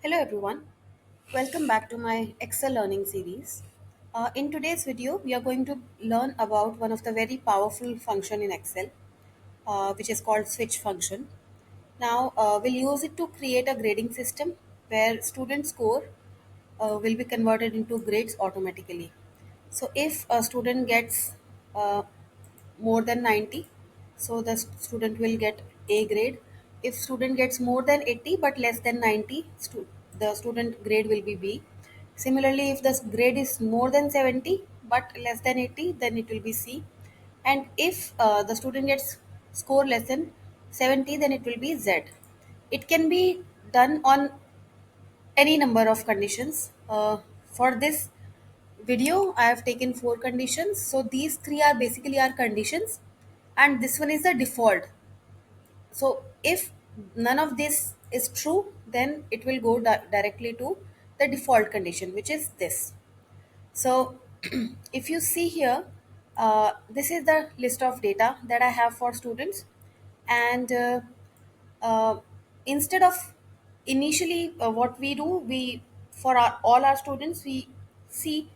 Hello everyone, welcome back to my Excel learning series. In today's video, we are going to learn about one of the very powerful function in Excel, which is called switch function. Now, we'll use it to create a grading system where student score will be converted into grades automatically. So, if a student gets uh, more than 90, so the student will get A grade. If student gets more than 80 but less than 90, the student grade will be B. Similarly, if the grade is more than 70 but less than 80, then it will be C. And if the student gets score less than 70, then it will be Z. It can be done on any number of conditions. For this video, I have taken four conditions. So these three are basically our conditions, and this one is the default. So if none of this is true, then it will go directly to the default condition, which is this. So if you see here, this is the list of data that I have for students, and uh, instead of initially what we do, we for all our students see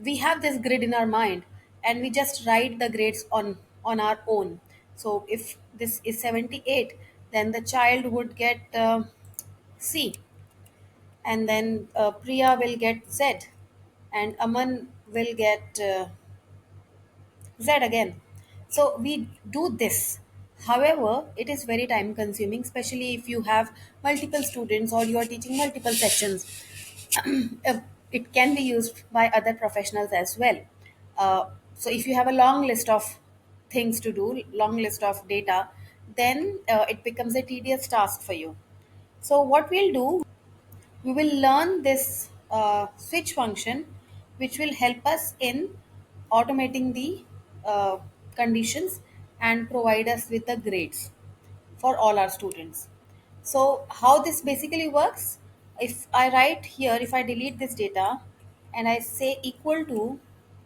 we have this grid in our mind, and we just write the grades on our own. So if this is 78, then the child would get C, and then Priya will get Z, and Aman will get Z again. So we do this. However, it is very time consuming, especially if you have multiple students or you are teaching multiple sections. uh, it can be used by other professionals as well. So if you have a long list of things to do, long list of data, then it becomes a tedious task for you. So what we'll do, we will learn this switch function, which will help us in automating the uh, conditions and provide us with the grades for all our students. So how this basically works, if I write here, if I delete this data and I say equal to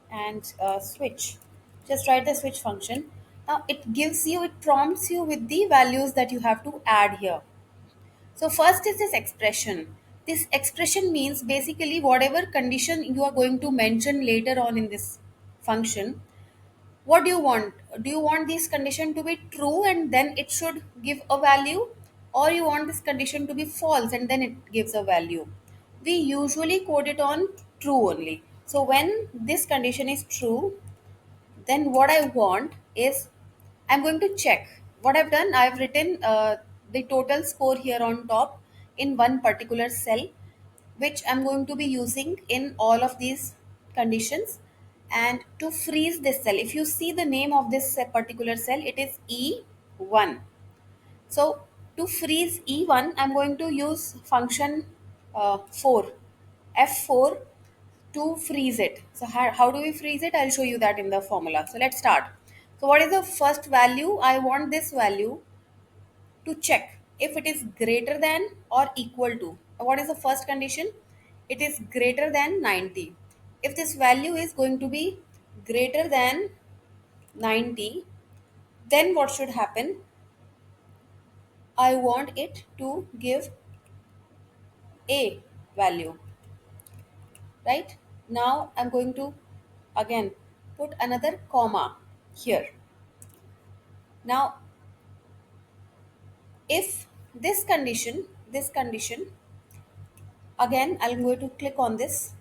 and switch, just write the switch function. Now it gives you, it prompts you with the values that you have to add here. So first is this expression. This expression means basically whatever condition you are going to mention later on in this function. What do you want? Do you want this condition to be true and then it should give a value, or you want this condition to be false and then it gives a value? We usually code it on true only. So when this condition is true, then what I want is, I'm going to check what I've done. I've written the total score here on top in one particular cell, which I'm going to be using in all of these conditions. And to freeze this cell, if you see the name of this particular cell, it is E1. So to freeze E1, I'm going to use function 4, F4, to freeze it. So how do we freeze it? I'll show you that in the formula. So let's start. So what is the first value? I want this value to check if it is greater than or equal to. What is the first condition? It is greater than 90. If this value is going to be greater than 90, then what should happen? I want it to give a value, right? Now I'm going to again put another comma here. Now if this condition, again I'm going to click on this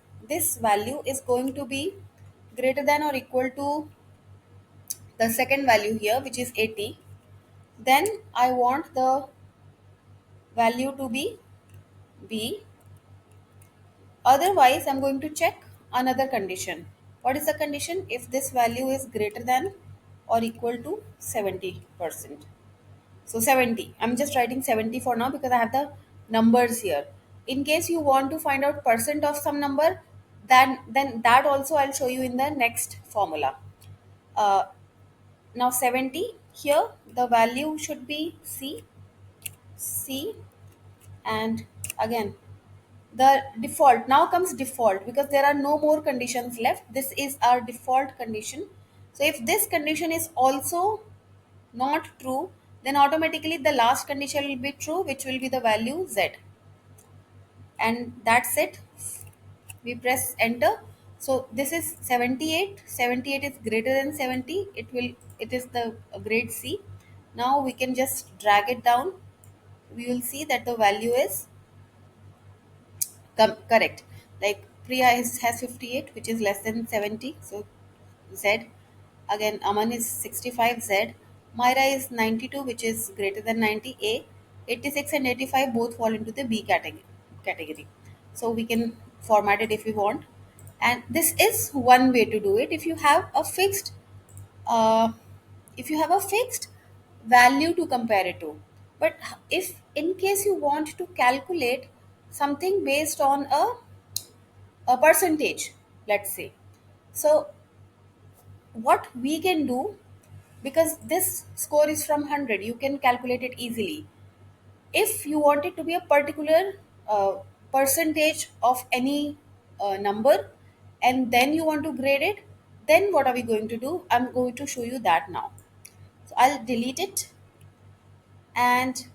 value is going to be greater than or equal to the second value here, which is 80, then I want the value to be B. Otherwise, I'm going to check another condition. What is the condition? If this value is greater than or equal to 70%. So 70. I'm just writing 70 for now because I have the numbers here. In case you want to find out percent of some number, then that also I'll show you in the next formula. Uh, Now 70, here the value should be C, and again the default. Now comes default because there are no more conditions left. This is our default condition. So if this condition is also not true, then automatically the last condition will be true, which will be the value Z. and that's it. We press enter. So this is 78. 78 is greater than 70. It is the grade C. Now we can just drag it down. We will see that the value is correct. Like Priya has 58, which is less than 70. So Z. Again, Aman is 65 Z. Myra is 92, which is greater than 90 A. 86 and 85 both fall into the B category. So we can format it if we want. And this is one way to do it. Uh, if you have a fixed value to compare it to, but if in case you want to calculate something based on a percentage, let's say, so what we can do, because this score is from 100, you can calculate it easily. If you want it to be a particular uh, percentage of any number, and then you want to grade it, then what are we going to do? I'm going to show you that now. So I'll delete it, and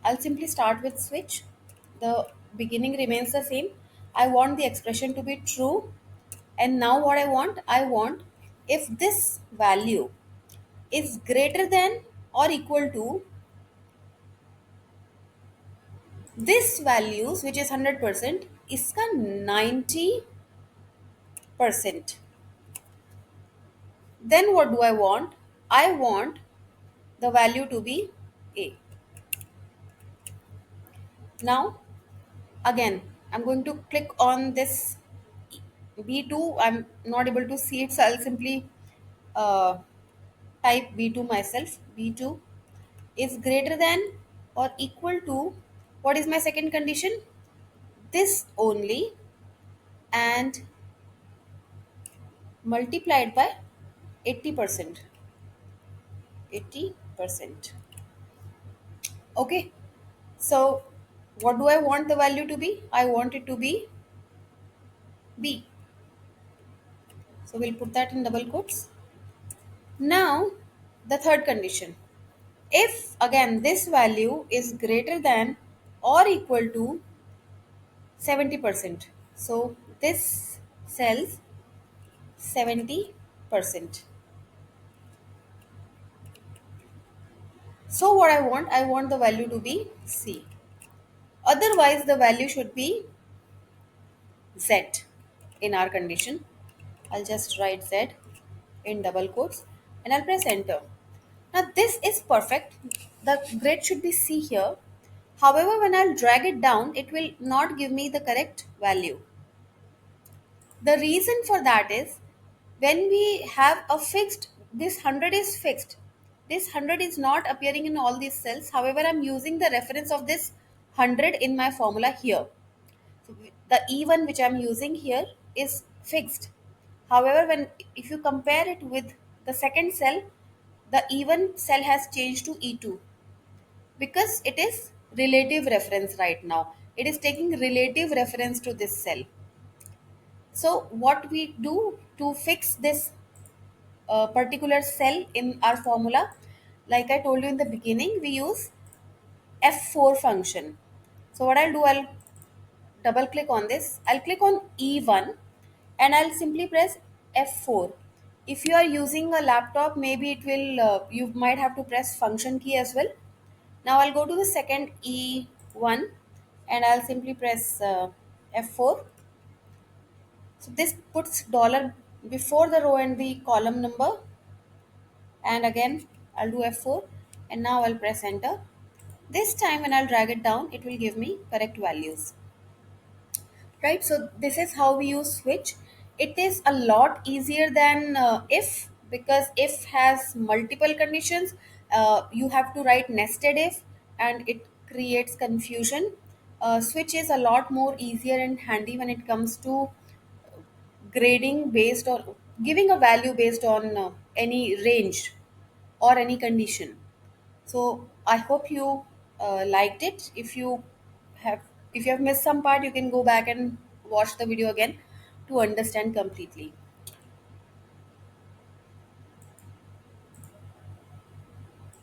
I'll simply start with switch. The beginning remains the same. I want the expression to be true. And now what I want if this value is greater than or equal to this values, which is 100%, इसका 90%. Then what do I want? I want the value to be A. Now again, I'm going to click on this B2. I'm not able to see it, so I'll simply uh, type B2 myself. B2 is greater than or equal to, what is my second condition? This only, and multiplied by 80%. 80%. Okay. So what do I want the value to be? I want it to be B. So we'll put that in double quotes. Now the third condition. If again this value is greater than or equal to 70%. So this sells 70%. So what I want the value to be C. Otherwise the value should be Z in our condition. I'll just write Z in double quotes and I'll press enter. Now this is perfect. The grid should be C here. However, when I'll drag it down, it will not give me the correct value. The reason for that is when we have a fixed, this 100 is fixed. This 100 is not appearing in all these cells. However, I'm using the reference of this 100 in my formula here. So the E1 which I'm using here is fixed. However, when if you compare it with the second cell, the E1 cell has changed to E2 because it is relative reference right now. It is taking relative reference to this cell. So what we do to fix this particular cell in our formula, like I told you in the beginning, we use F4 function. So what I'll do, I'll double click on this. I'll click on E1 and I'll simply press F4. If you are using a laptop, maybe it will, you might have to press function key as well. Now I'll go to the second E1 and I'll simply press F4. So this puts dollar before the row and the column number, and again I'll do F4 and now I'll press enter. This time when I'll drag it down, it will give me correct values. Right, so this is how we use switch. It is a lot easier than if, because if has multiple conditions. You have to write nested if and it creates confusion. Switch is a lot more easier and handy when it comes to grading based on giving a value based on any range or any condition. So I hope you liked it. If you have missed some part, you can go back and watch the video again to understand completely.